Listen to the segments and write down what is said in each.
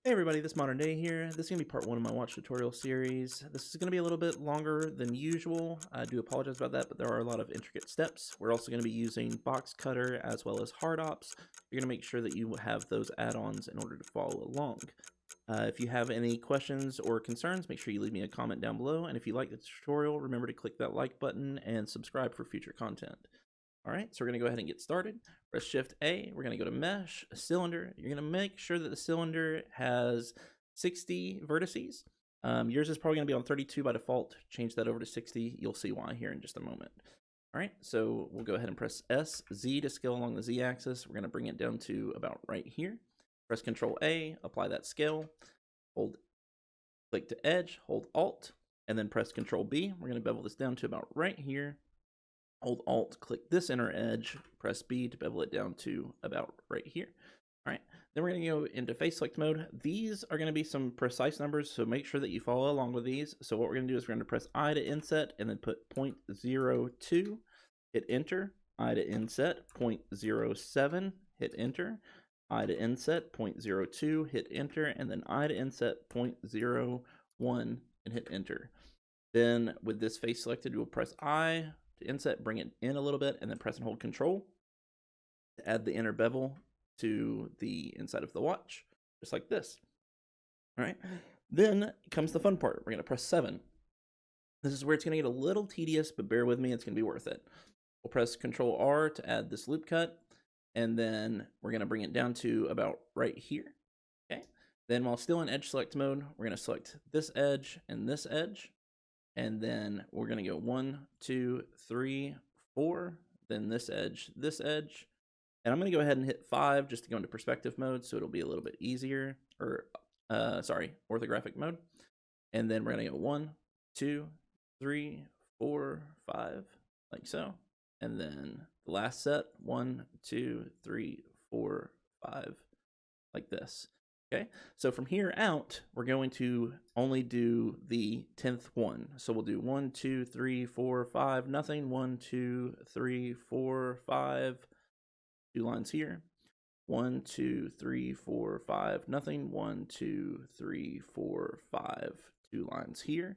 Hey everybody, this Modern Day here. This is going to be part one of my watch tutorial series. This is going to be a little bit longer than usual. I do apologize about that, but there are a lot of intricate steps. We're also going to be using BoxCutter as well as HardOps. You're going to make sure that you have those add-ons in order to follow along. If you have any questions or concerns, make sure you leave me a comment down below. And if you like the tutorial, remember to click that like button and subscribe for future content. All right, so we're going to go ahead and get started. Press Shift A. We're going to go to Mesh, a cylinder. You're going to make sure that the cylinder has 60 vertices. Yours is probably going to be on 32 by default. Change that over to 60. You'll see why here in just a moment. All right, so we'll go ahead and press S, Z to scale along the Z axis. We're going to bring it down to about right here. Press Control A, apply that scale. Click to edge, hold Alt, and then press Control B. We're going to bevel this down to about right here. Hold Alt, click this inner edge, press B to bevel it down to about right here. All right, then we're going to go into face select mode. These are going to be some precise numbers, so make sure that you follow along with these. So what we're going to do is we're going to press I to inset and then put 0.02, hit enter. I to inset 0.07, hit enter. I to inset 0.02, hit enter, and then I to inset 0.01 and hit enter. Then with this face selected, we'll press I to inset, bring it in a little bit, and then press and hold Control to add the inner bevel to the inside of the watch, just like this. All right, then comes the fun part. We're going to press 7. This is where it's going to get a little tedious, but bear with me, it's going to be worth it. We'll press Control R to add this loop cut, and then we're going to bring it down to about right here. Okay, then while still in edge select mode, we're going to select this edge and this edge. And then we're going to go 1, 2, 3, 4, then this edge. And I'm going to go ahead and hit 5 just to go into perspective mode so it'll be a little bit easier, or orthographic mode. And then we're going to go 1, 2, 3, 4, 5, like so. And then the last set, 1, 2, 3, 4, 5, like this. Okay, so from here out, we're going to only do the 10th one. So we'll do 1, 2, 3, 4, 5, nothing. 1, 2, 3, 4, 5. 2 lines here. 1, 2, 3, 4, 5, nothing. 1, 2, 3, 4, 5. 2 lines here.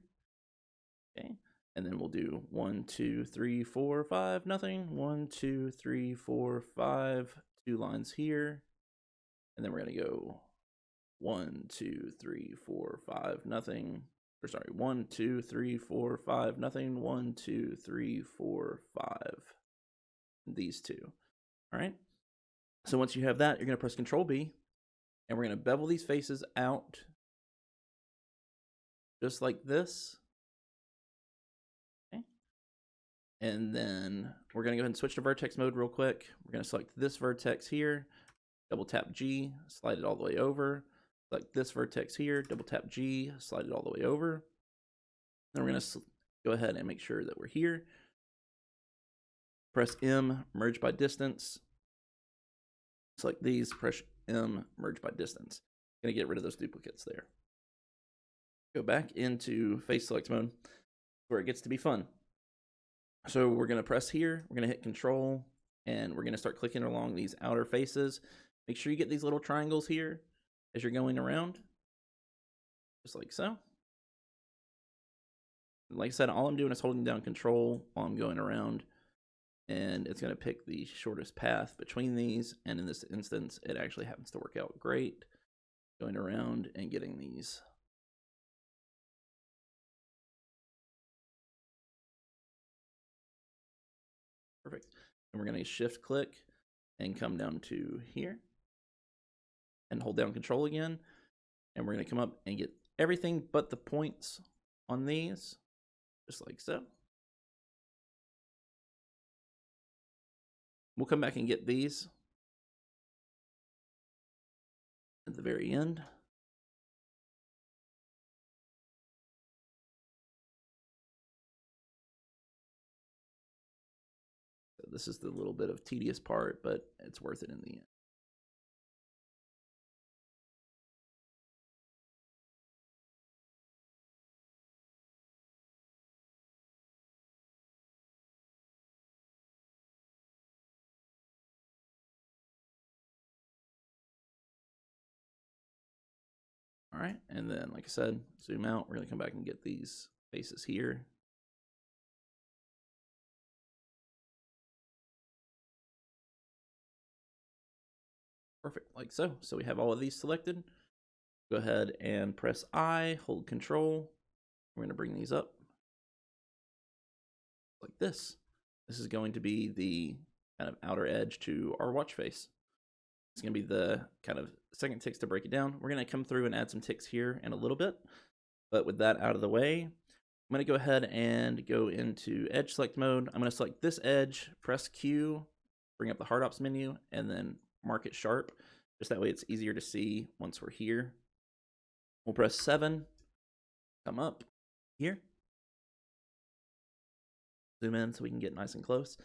Okay, and then we'll do 1, 2, 3, 4, 5, nothing. 1, 2, 3, 4, 5. 2 lines here. And then we're going to go 1, 2, 3, 4, 5, nothing. Or sorry, 1, 2, 3, 4, 5, nothing. 1, 2, 3, 4, 5. These two. All right. So once you have that, you're going to press Control B, and we're going to bevel these faces out just like this. Okay. And then we're going to go ahead and switch to vertex mode real quick. We're going to select this vertex here, double tap G, slide it all the way over. Select this vertex here, double tap G, slide it all the way over. Then we're going to go ahead and make sure that we're here. Press M, merge by distance. Select these, press M, merge by distance. Going to get rid of those duplicates there. Go back into face select mode where it gets to be fun. So we're going to press here, we're going to hit Control, and we're going to start clicking along these outer faces. Make sure you get these little triangles here as you're going around, just like so. Like I said, all I'm doing is holding down Control while I'm going around, and it's going to pick the shortest path between these, and in this instance, it actually happens to work out great, going around and getting these. Perfect. And we're going to shift click and come down to here, and hold down Control again, and we're going to come up and get everything but the points on these, just like so. We'll come back and get these at the very end. So this is the little bit of tedious part, but it's worth it in the end. All right, and then like I said, zoom out. We're gonna come back and get these faces here. Perfect, like so. So we have all of these selected. Go ahead and press I, hold Control. We're gonna bring these up like this. This is going to be the kind of outer edge to our watch face. It's going to be the kind of second ticks to break it down. We're going to come through and add some ticks here in a little bit. But with that out of the way, I'm going to go ahead and go into edge select mode. I'm going to select this edge, press Q, bring up the HardOps menu, and then mark it sharp. Just that way it's easier to see once we're here. We'll press 7, come up here. Zoom in so we can get nice and close.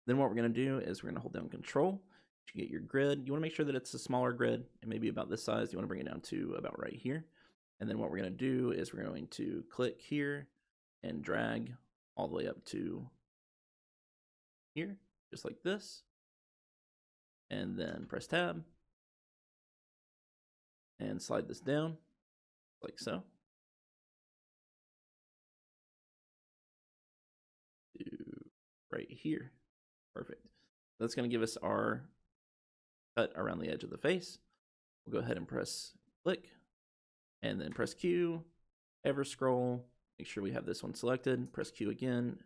Then what we're going to do is we're going to hold down Control to get your grid. You want to make sure that it's a smaller grid. It may be about this size. You want to bring it down to about right here. And then what we're going to do is we're going to click here and drag all the way up to here, just like this. And then press Tab and slide this down like so. Right here. Perfect. That's going to give us our cut around the edge of the face. We'll go ahead and press click and then press Q, ever scroll, make sure we have this one selected, press Q again,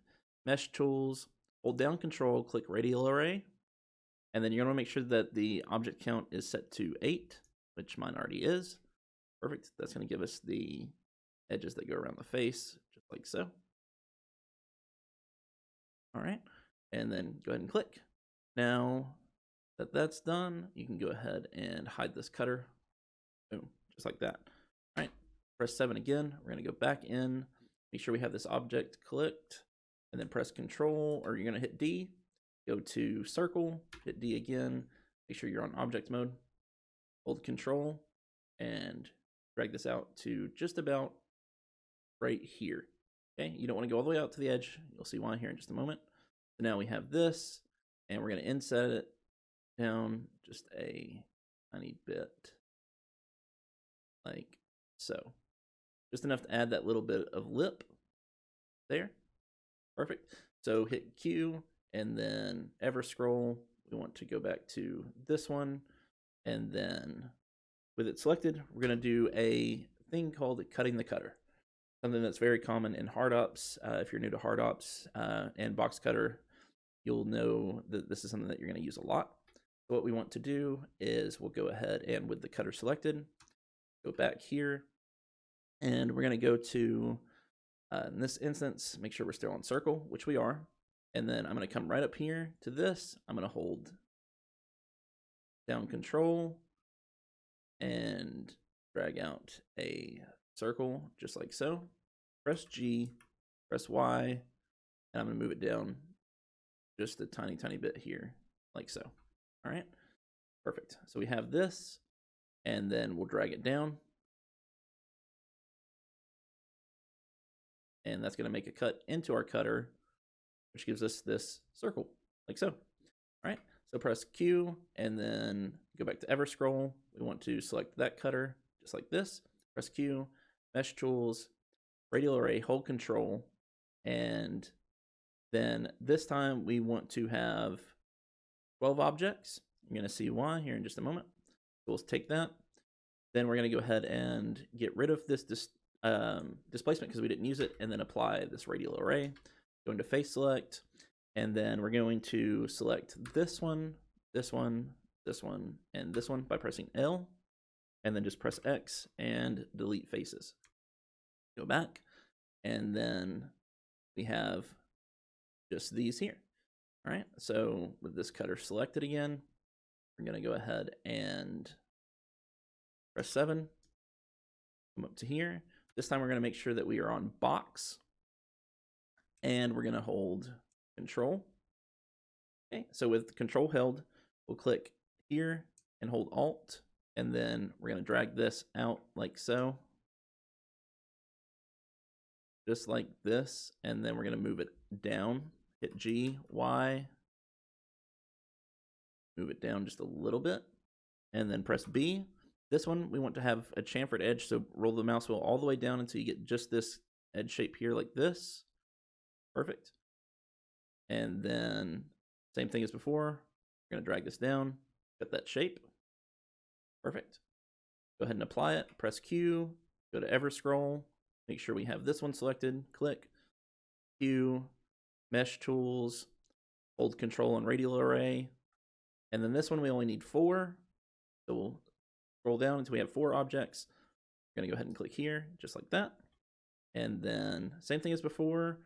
mesh tools, hold down Control, click radial array, and then you're going to make sure that the object count is set to 8, which mine already is. Perfect. That's going to give us the edges that go around the face, just like so. All right, and then go ahead and click. Now that that's done, you can go ahead and hide this cutter. Boom, just like that. All right, press 7 again. We're going to go back in, make sure we have this object clicked, and then press Control, or you're going to hit D, go to Circle, hit D again, make sure you're on object mode, hold Control, and drag this out to just about right here. Okay, you don't want to go all the way out to the edge. You'll see why here in just a moment. So now we have this, and we're going to inset it down just a tiny bit, like so. Just enough to add that little bit of lip there. Perfect. So hit Q, and then ever scroll. We want to go back to this one, and then with it selected, we're going to do a thing called cutting the cutter. Something that's very common in HardOps. If you're new to HardOps and BoxCutter, you'll know that this is something that you're going to use a lot. So what we want to do is we'll go ahead and with the cutter selected, go back here, and we're going to go to, in this instance, make sure we're still on circle, which we are. And then I'm going to come right up here to this. I'm going to hold down Control and drag out a circle just like so. Press G, press Y, and I'm going to move it down just a tiny bit here, like so. All right, perfect. So we have this, and then we'll drag it down, and that's going to make a cut into our cutter, which gives us this circle, like so. All right, so press Q, and then go back to ever scroll. We want to select that cutter, just like this. Press Q, mesh tools, radial array, hold Control, and then this time we want to have 12 objects. You're going to see why here in just a moment. So we'll take that. Then we're going to go ahead and get rid of this displacement because we didn't use it, and then apply this radial array. Go into face select, and then we're going to select this one, this one, this one, and this one by pressing L, and then just press X and delete faces. Go back, and then we have just these here. All right, so with this cutter selected again, we're going to go ahead and press 7, come up to here. This time we're going to make sure that we are on box, and we're going to hold Control. Okay, so with Control held, we'll click here and hold Alt, and then we're going to drag this out like so, just like this, and then we're going to move it down. Hit G, Y, move it down just a little bit, and then press B. This one, we want to have a chamfered edge, so roll the mouse wheel all the way down until you get just this edge shape here like this. Perfect. And then same thing as before. We're going to drag this down, get that shape. Perfect. Go ahead and apply it. Press Q, go to Ever Scroll. Make sure we have this one selected. Click Q, Mesh Tools, hold Control on Radial Array. And then this one we only need 4. So we'll scroll down until we have 4 objects. We're going to go ahead and click here, just like that. And then same thing as before.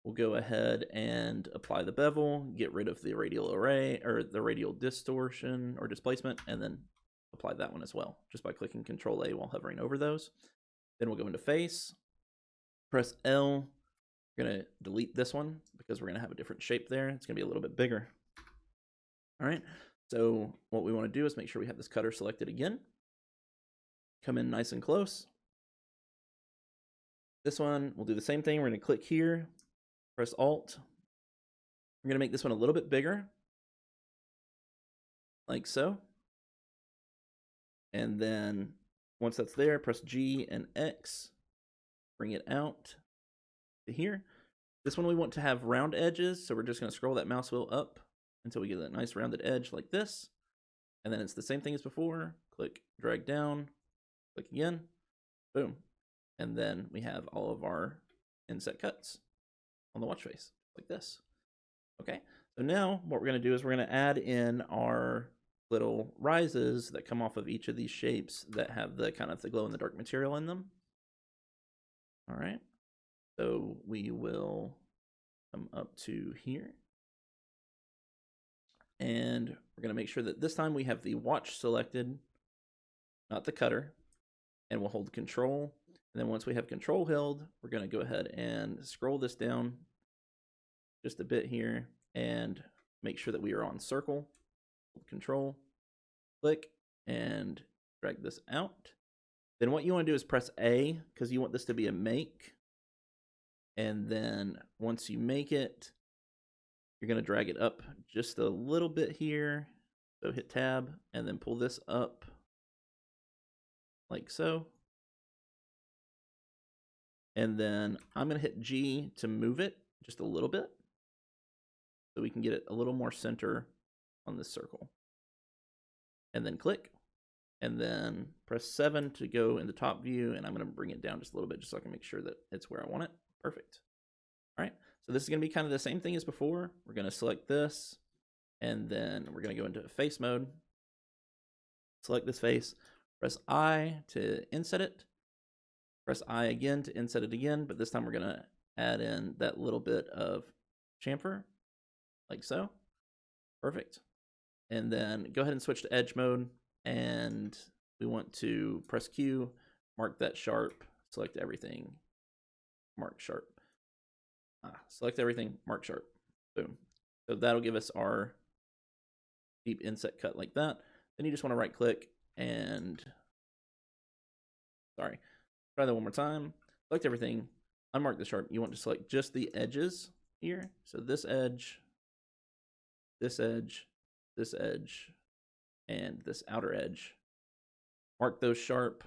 We'll go ahead and apply the bevel, get rid of the radial array or the radial distortion or displacement, and then apply that one as well, just by clicking Control A while hovering over those. Then we'll go into face, press L. We're going to delete this one because we're going to have a different shape there. It's going to be a little bit bigger. All right, so what we want to do is make sure we have this cutter selected again. Come in nice and close. This one, we'll do the same thing. We're going to click here, press Alt. We're going to make this one a little bit bigger, like so. And then once that's there, press G and X, bring it out to here. This one we want to have round edges, so we're just going to scroll that mouse wheel up until we get that nice rounded edge like this. And then it's the same thing as before. Click, drag down, click again, boom. And then we have all of our inset cuts on the watch face like this. Okay, so now what we're going to do is we're going to add in our little rises that come off of each of these shapes that have the kind of the glow in the dark material in them. All right, so we will come up to here. And we're going to make sure that this time we have the watch selected, not the cutter. And we'll hold Control. And then once we have Control held, we're going to go ahead and scroll this down just a bit here and make sure that we are on circle. Hold Control, click, and drag this out. Then what you want to do is press A because you want this to be a make. And then once you make it, you're going to drag it up just a little bit here. So hit Tab and then pull this up like so. And then I'm going to hit G to move it just a little bit so we can get it a little more center on this circle. And then click. And then press 7 to go in the top view. And I'm going to bring it down just a little bit just so I can make sure that it's where I want it. Perfect. All right. So this is going to be kind of the same thing as before. We're going to select this. And then we're going to go into face mode. Select this face. Press I to inset it. Press I again to inset it again. But this time we're going to add in that little bit of chamfer. Like so. Perfect. And then go ahead and switch to edge mode. And we want to press Q, mark that sharp, select everything, mark sharp. Select everything, mark sharp. Boom. So that'll give us our deep inset cut like that. Then you just want to right click and, try that one more time. Select everything, unmark the sharp. You want to select just the edges here. So this edge, this edge, this edge, and this outer edge. Mark those sharp,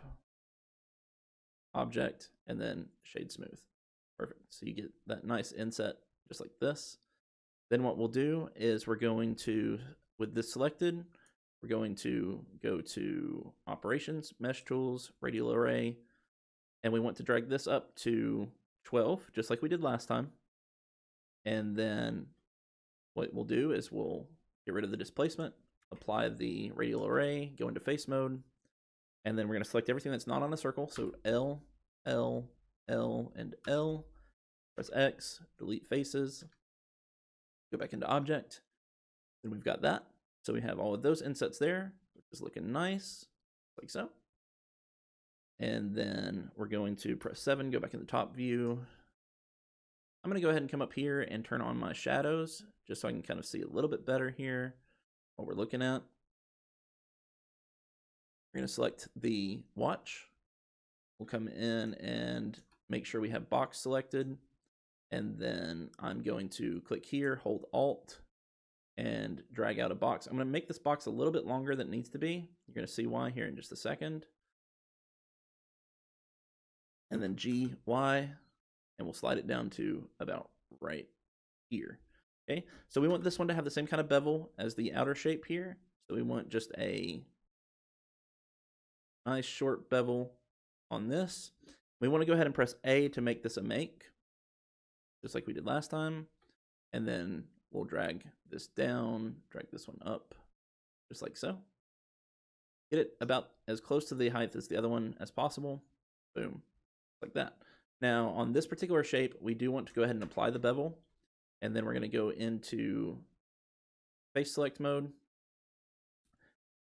object, and then shade smooth. Perfect. So you get that nice inset just like this. Then what we'll do is we're going to, with this selected, we're going to go to Operations, Mesh Tools, Radial Array, and we want to drag this up to 12, just like we did last time. And then what we'll do is we'll get rid of the displacement, apply the radial array, go into face mode, and then we're going to select everything that's not on a circle. So L, L, L, and L. Press X, delete faces, go back into object, and we've got that. So we have all of those insets there, which is looking nice, like so. And then we're going to press 7, go back in the top view. I'm going to go ahead and come up here and turn on my shadows, just so I can kind of see a little bit better here what we're looking at. We're going to select the watch. We'll come in and make sure we have box selected. And then I'm going to click here, hold Alt, and drag out a box. I'm going to make this box a little bit longer than it needs to be. You're going to see why here in just a second. And then G, Y, and we'll slide it down to about right here. Okay, so we want this one to have the same kind of bevel as the outer shape here. So we want just a nice short bevel on this. We want to go ahead and press A to make this a make, just like we did last time. And then we'll drag this down, drag this one up, just like so. Get it about as close to the height as the other one as possible. Boom, like that. Now on this particular shape, we do want to go ahead and apply the bevel. And then we're going to go into face select mode.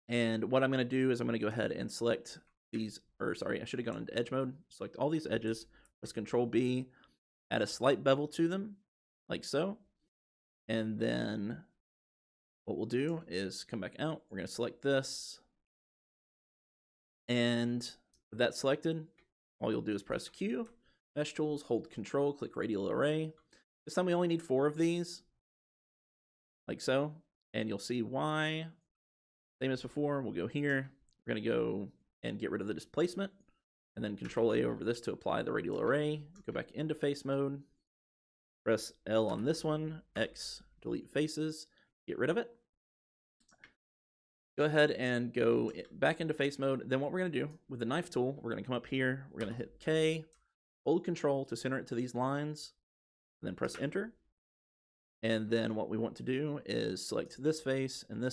And what I'm going to do is I'm going to go ahead and select these, or sorry, I should have gone into edge mode. Select all these edges, press Control B, add a slight bevel to them, like so. And then what we'll do is come back out. We're going to select this. And with that selected, all you'll do is press Q, Mesh Tools, hold Control, click Radial Array. This time we only need 4 of these, like so. And you'll see why. Same as before, we'll go here. We're going to go and get rid of the displacement. And then Control A over this to apply the radial array. Go back into face mode. Press L on this one. X, delete faces. Get rid of it. Go ahead and go back into face mode. Then what we're going to do with the knife tool, we're going to come up here. We're going to hit K, hold Control to center it to these lines, and then press Enter. And then what we want to do is select this face, and then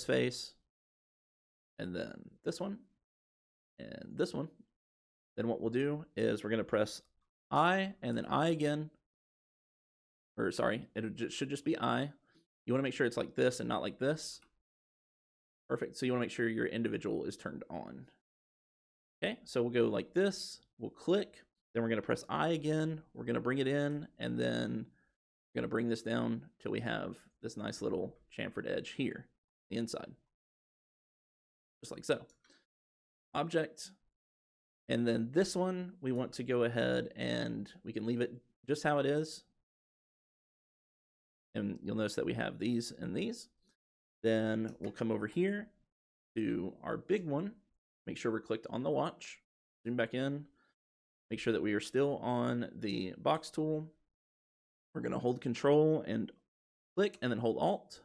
this one, and this one. Then what we'll do is we're going to press I, and then I again. Or sorry, it should just be I. You want to make sure it's like this and not like this. Perfect. So you want to make sure your individual is turned on. Okay, so we'll go like this. We'll click. Then we're going to press I again. We're going to bring it in, and then we're going to bring this down till we have this nice little chamfered edge here, the inside. Just like so. Object. And then this one, we want to go ahead and we can leave it just how it is. And you'll notice that we have these and these. Then we'll come over here to our big one. Make sure we're clicked on the watch. Zoom back in. Make sure that we are still on the box tool. We're going to hold Control and click, and then hold Alt.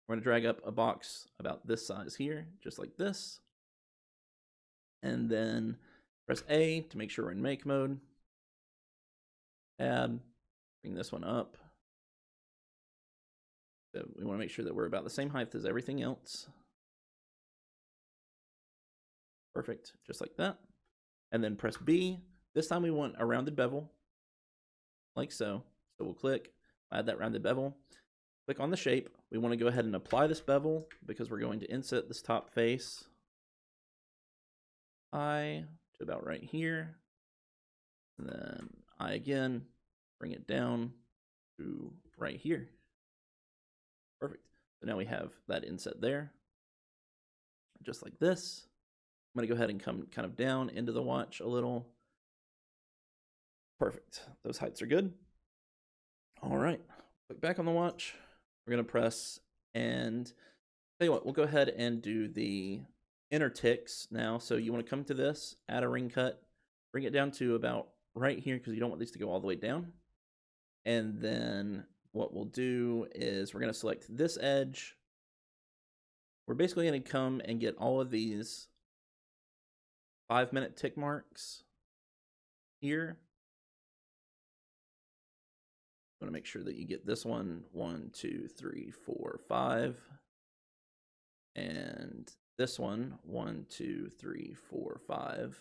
We're going to drag up a box about this size here, just like this. And then press A to make sure we're in make mode. Tab, bring this one up. So we want to make sure that we're about the same height as everything else. Perfect, just like that. And then press B. This time we want a rounded bevel, like so. So we'll click, add that rounded bevel. Click on the shape. We want to go ahead and apply this bevel because we're going to inset this top face. I to about right here. And then I again, bring it down to right here. Perfect. So now we have that inset there, just like this. I'm going to go ahead and come kind of down into the watch a little. Perfect. Those heights are good. All right. Click back on the watch. We're going to press, and tell you what, we'll go ahead and do the inner ticks now. So you want to come to this, add a ring cut, bring it down to about right here because you don't want these to go all the way down. And then what we'll do is we're going to select this edge. We're basically going to come and get all of these 5-minute tick marks here. You want to make sure that you get this one, 1, 2, 3, 4, 5. And this one, 1, 2, 3, 4, 5.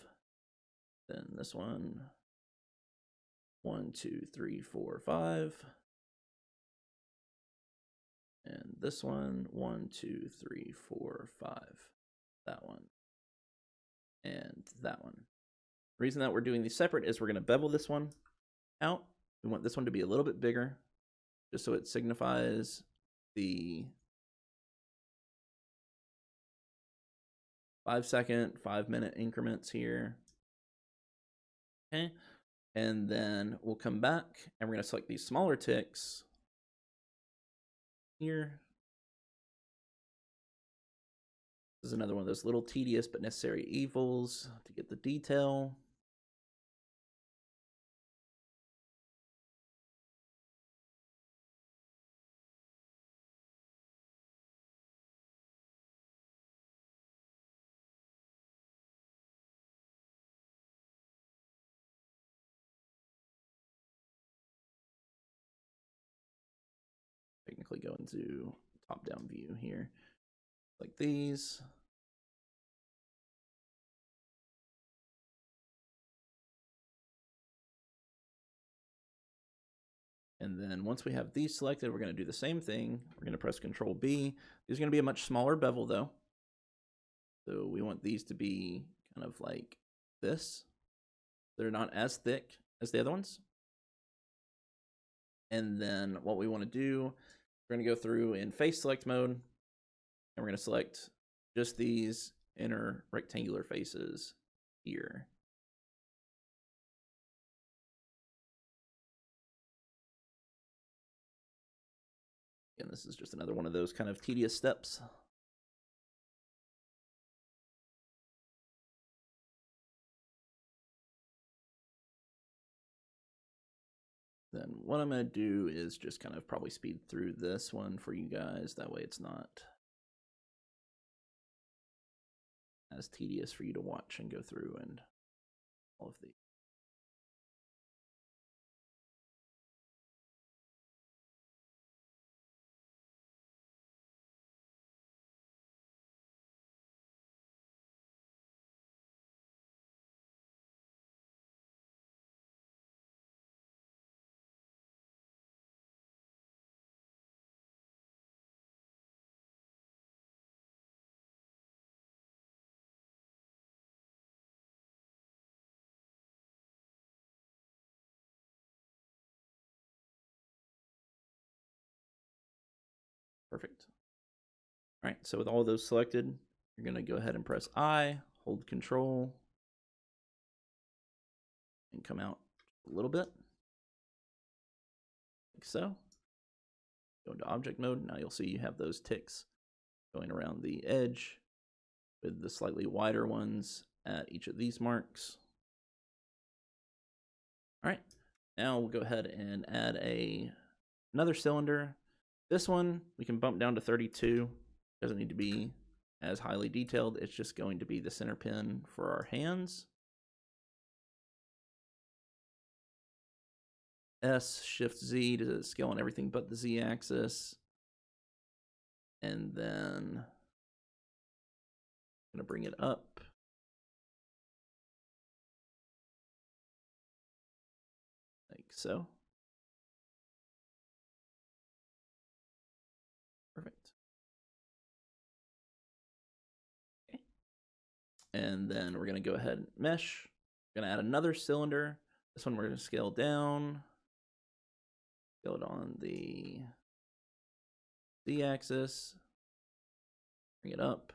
Then this one, 1, 2, 3, 4, 5. And this one, 1, 2, 3, 4, 5. That one. And that one. The reason that we're doing these separate is we're going to bevel this one out. We want this one to be a little bit bigger, just so it signifies the 5-second, 5-minute increments here. Okay. And then we'll come back and we're going to select these smaller ticks here. This is another one of those little tedious but necessary evils to get the detail. Technically go into top-down view here, like these. And then once we have these selected, we're going to do the same thing. We're going to press Control B. These are going to be a much smaller bevel though. So we want these to be kind of like this. They're not as thick as the other ones. And then what we want to do, we're going to go through in face select mode, and we're going to select just these inner rectangular faces here. And this is just another one of those kind of tedious steps. Then what I'm going to do is just kind of probably speed through this one for you guys. That way it's not as tedious for you to watch and go through and all of these. Perfect. All right, so with all those selected, you're going to go ahead and press I, hold Control, and come out a little bit, like so. Go into object mode. Now you'll see you have those ticks going around the edge with the slightly wider ones at each of these marks. All right, now we'll go ahead and add another cylinder. This one we can bump down to 32. Doesn't need to be as highly detailed. It's just going to be the center pin for our hands. S, Shift Z to scale on everything but the Z axis. And then I'm going to bring it up. Like so. Perfect. Okay. And then we're going to go ahead and mesh. We're going to add another cylinder. This one we're going to scale down. Scale it on the Z axis. Bring it up.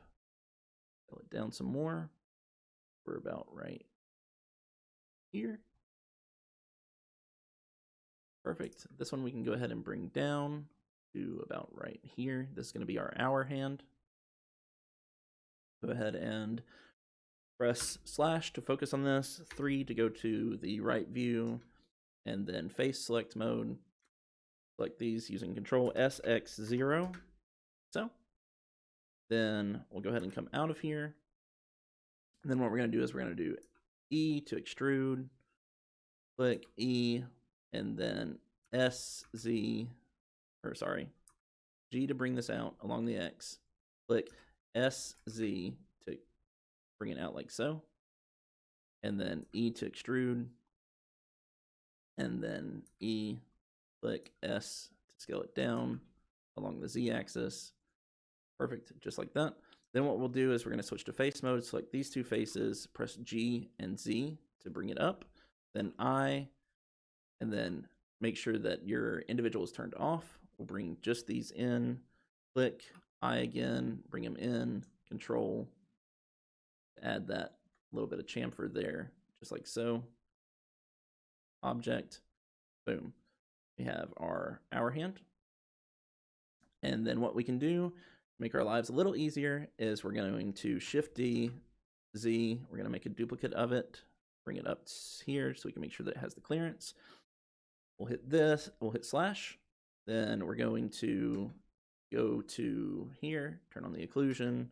Scale it down some more. We're about right here. Perfect. This one we can go ahead and bring down to about right here. This is going to be our hour hand. Go ahead and press slash to focus on this, 3 to go to the right view, and then face select mode. Select these using Control SX0. So then we'll go ahead and come out of here. And then what we're going to do is we're going to do E to extrude, click E, and then G to bring this out along the X. Click SZ to bring it out like so. And then E to extrude. And then E, click S to scale it down along the Z axis. Perfect, just like that. Then what we'll do is we're going to switch to face mode, select these two faces, press G and Z to bring it up, then I, and then make sure that your individual is turned off. We'll bring just these in, click I again, bring them in, Control, add that little bit of chamfer there, just like so. Object, boom. We have our hour hand. And then what we can do make our lives a little easier is we're going to Shift D, Z, we're going to make a duplicate of it, bring it up here so we can make sure that it has the clearance. We'll hit this, we'll hit slash, then we're going to go to here, turn on the occlusion,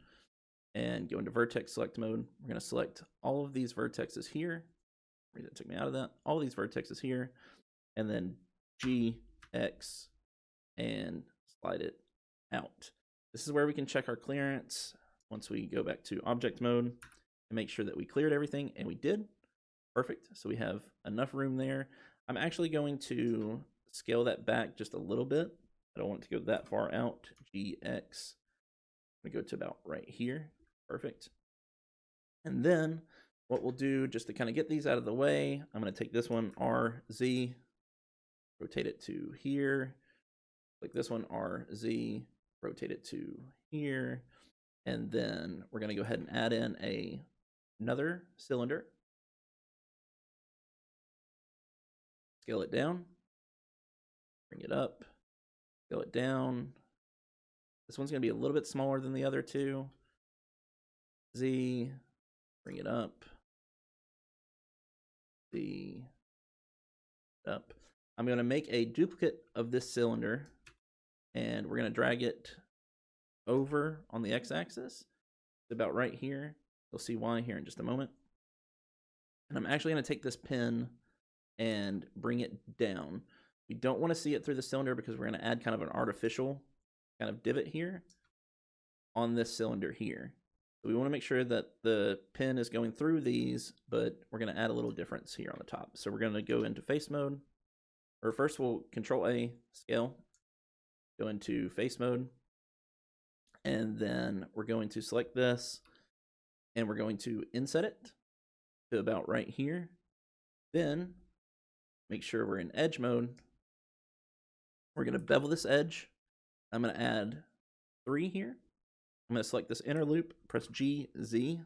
and go into vertex select mode. We're going to select all of these vertexes here. That took me out of that. All of these vertexes here, and then G, X, and slide it out. This is where we can check our clearance once we go back to object mode and make sure that we cleared everything, and we did. Perfect. So we have enough room there. I'm actually going to scale that back just a little bit. I don't want it to go that far out. GX. We go to about right here. Perfect. And then what we'll do, just to kind of get these out of the way, I'm going to take this one, RZ, rotate it to here. Click this one, RZ, rotate it to here. And then we're going to go ahead and add in another cylinder. Scale it down, bring it up, scale it down. This one's going to be a little bit smaller than the other two. Z, bring it up, Z, up. I'm going to make a duplicate of this cylinder, and we're going to drag it over on the x-axis. It's about right here. You'll see why here in just a moment. And I'm actually going to take this pin and bring it down. We don't want to see it through the cylinder because we're going to add kind of an artificial kind of divot here on this cylinder here. So we want to make sure that the pin is going through these, but we're going to add a little difference here on the top. So we're going to go into face mode, or first we'll Control A, scale, go into face mode, and then we're going to select this, and we're going to inset it to about right here. Then make sure we're in edge mode. We're going to bevel this edge. I'm going to add 3 here. I'm going to select this inner loop, press G, Z,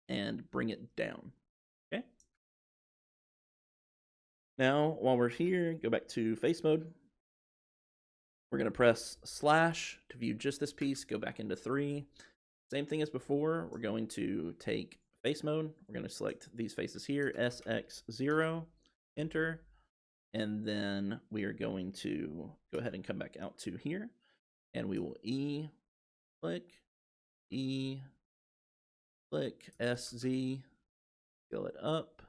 and bring it down. Okay. Now, while we're here, go back to face mode. We're going to press slash to view just this piece, go back into 3. Same thing as before. We're going to take face mode. We're going to select these faces here, SX0, enter, and then we are going to go ahead and come back out to here, and we will E, click, SZ, scale it up,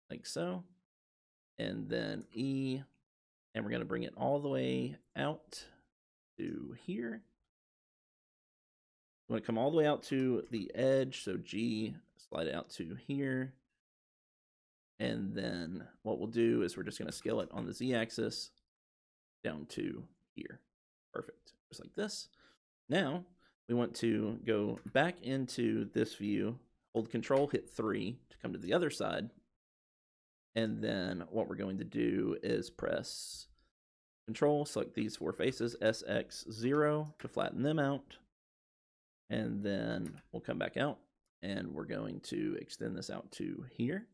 like so, and then E, and we're going to bring it all the way out to here. We want to come all the way out to the edge, so G, slide it out to here. And then what we'll do is we're just going to scale it on the Z-axis down to here. Perfect. Just like this. Now, we want to go back into this view, hold Control, hit 3 to come to the other side. And then what we're going to do is press Control, select these 4 faces, SX0 to flatten them out. And then we'll come back out, and we're going to extend this out to here.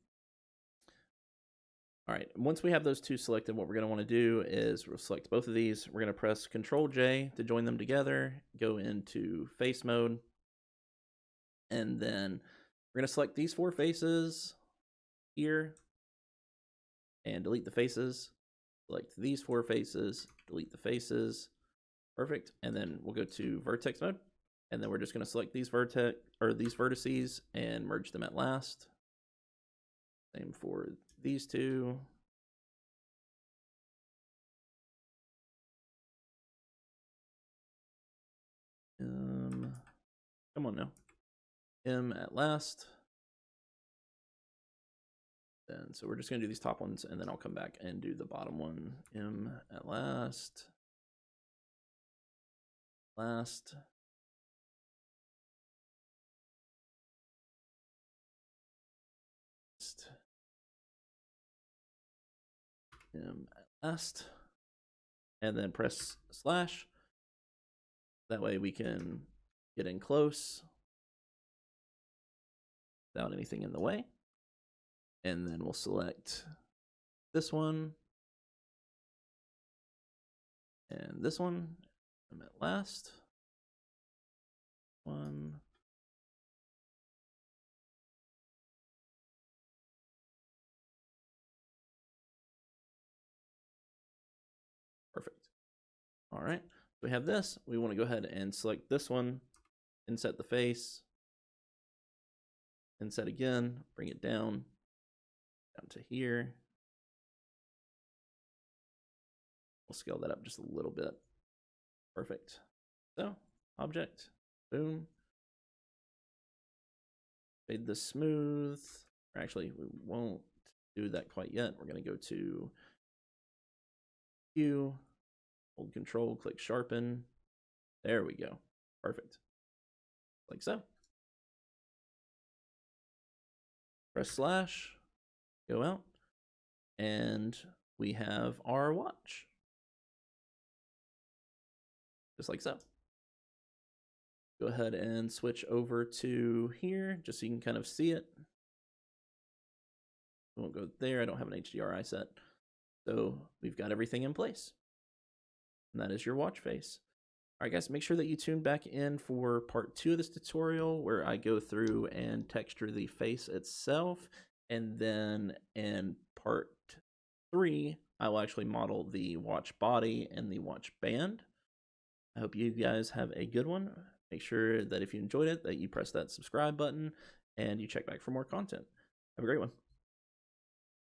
All right, once we have those 2 selected, what we're going to want to do is we'll select both of these. We're going to press Control J to join them together, go into face mode, and then we're going to select these 4 faces here and delete the faces. Select these 4 faces, delete the faces. Perfect. And then we'll go to vertex mode, and then we're just going to select these vertices and merge them at last. Same for these 2. Come on now. M at last. Then so we're just gonna do these top ones, and then I'll come back and do the bottom one. M at last. Last. M at last. And then press slash. That way we can get in close without anything in the way. And then we'll select this one and this one, them at last. One. Perfect. All right, we have this. We want to go ahead and select this one, inset the face, inset again, bring it down to here. We'll scale that up just a little bit. Perfect. So, object, boom. Fade this smooth. Or actually, we won't do that quite yet. We're going to go to Q, hold Control, click Sharpen. There we go. Perfect. Like so. Press slash, go out, and we have our watch. Just like so. Go ahead and switch over to here just so you can kind of see it. We won't go there. I don't have an HDRI set. So we've got everything in place. And that is your watch face. All right, guys, make sure that you tune back in for part 2 of this tutorial where I go through and texture the face itself. And then in part 3, I will actually model the watch body and the watch band. I hope you guys have a good one. Make sure that if you enjoyed it, that you press that subscribe button and you check back for more content. Have a great one.